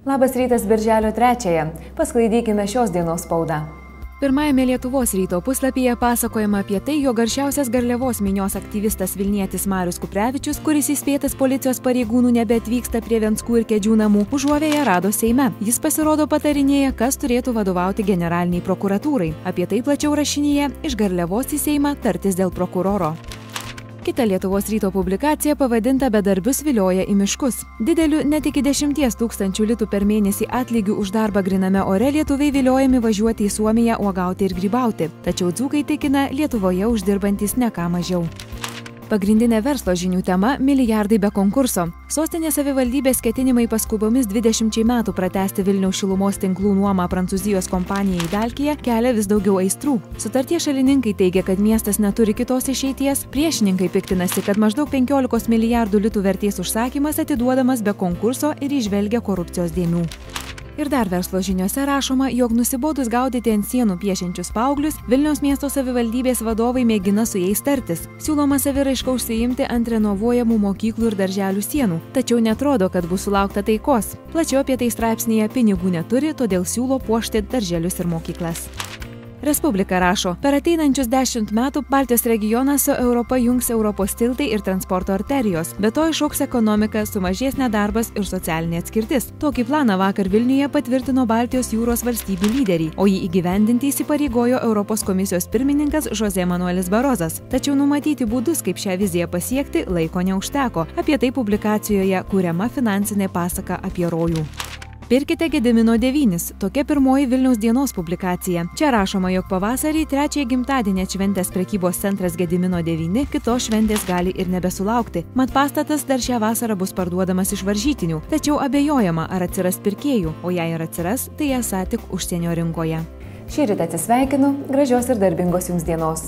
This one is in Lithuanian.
Labas rytas birželio 3-ąją. Pasklaidykime šios dienos spaudą. Pirmajame Lietuvos ryto puslapyje pasakojama apie tai, jog garsiausias Garliavos minios aktyvistas Vilnietis Marius Kuprevičius, kuris įspėtas policijos pareigūnų nebeatvyksta prie Venckų ir Kėdžių namų, užuovėją rado Seime. Jis pasirodo patarinėja, kas turėtų vadovauti generaliniai prokuratūrai. Apie tai plačiau rašinyje Iš Garliavos į Seimą tartis dėl prokuroro. Kita Lietuvos ryto publikacija pavadinta Bedarbius vilioja į miškus. Dideliu net iki 10 000 litų per mėnesį atlygių už darbą griname ore lietuviai viliojami važiuoti į Suomiją uogauti ir grybauti. Tačiau dzūkai tikina, Lietuvoje uždirbantis ne ką mažiau. Pagrindinė verslo žinių tema – milijardai be konkurso. Sostinės savivaldybės ketinimai paskubomis 20 metų pratęsti Vilniaus šilumos tinklų nuomą Prancūzijos kompanijai Dalkija kelia vis daugiau aistrų. Sutarties šalininkai teigia, kad miestas neturi kitos išeities, priešininkai piktinasi, kad maždaug 15 milijardų litų vertės užsakymas atiduodamas be konkurso ir įžvelgia korupcijos dėmių. Ir dar verslo žiniuose rašoma, jog nusibodus gaudyti ant sienų piešiančius paauglius, Vilniaus miesto savivaldybės vadovai mėgina su jais tartis. Siūloma saviraiška užsiimti ant renovuojamų mokyklų ir darželių sienų, tačiau netrodo, kad bus sulaukta taikos. Plačiau apie tai straipsnyje pinigų neturi, todėl siūlo puošti darželius ir mokyklas. Respublika rašo, per ateinančius 10 metų Baltijos regioną su Europa jungs Europos tiltai ir transporto arterijos, be to išaugs ekonomika, sumažės nedarbas ir socialinė atskirtis. Tokį planą vakar Vilniuje patvirtino Baltijos jūros valstybių lyderiai, o jį įgyvendinti įsipareigojo Europos komisijos pirmininkas José Manuelis Barrosas. Tačiau numatyti būdus, kaip šią viziją pasiekti, laiko neužteko. Apie tai publikacijoje kuriama finansinė pasaka apie rojų. Pirkite Gedimino 9. Tokia pirmoji Vilniaus dienos publikacija. Čia rašoma, jog pavasarį 3-ąjį gimtadienį atšventęs prekybos centras Gedimino 9 kitos šventės gali ir nebesulaukti. Mat pastatas dar šią vasarą bus parduodamas iš varžytinių, tačiau abejojama, ar atsiras pirkėjų, o jei ir atsiras, tai esą tik užsienio rinkoje. Šįryt atsisveikinu, gražios ir darbingos jums dienos.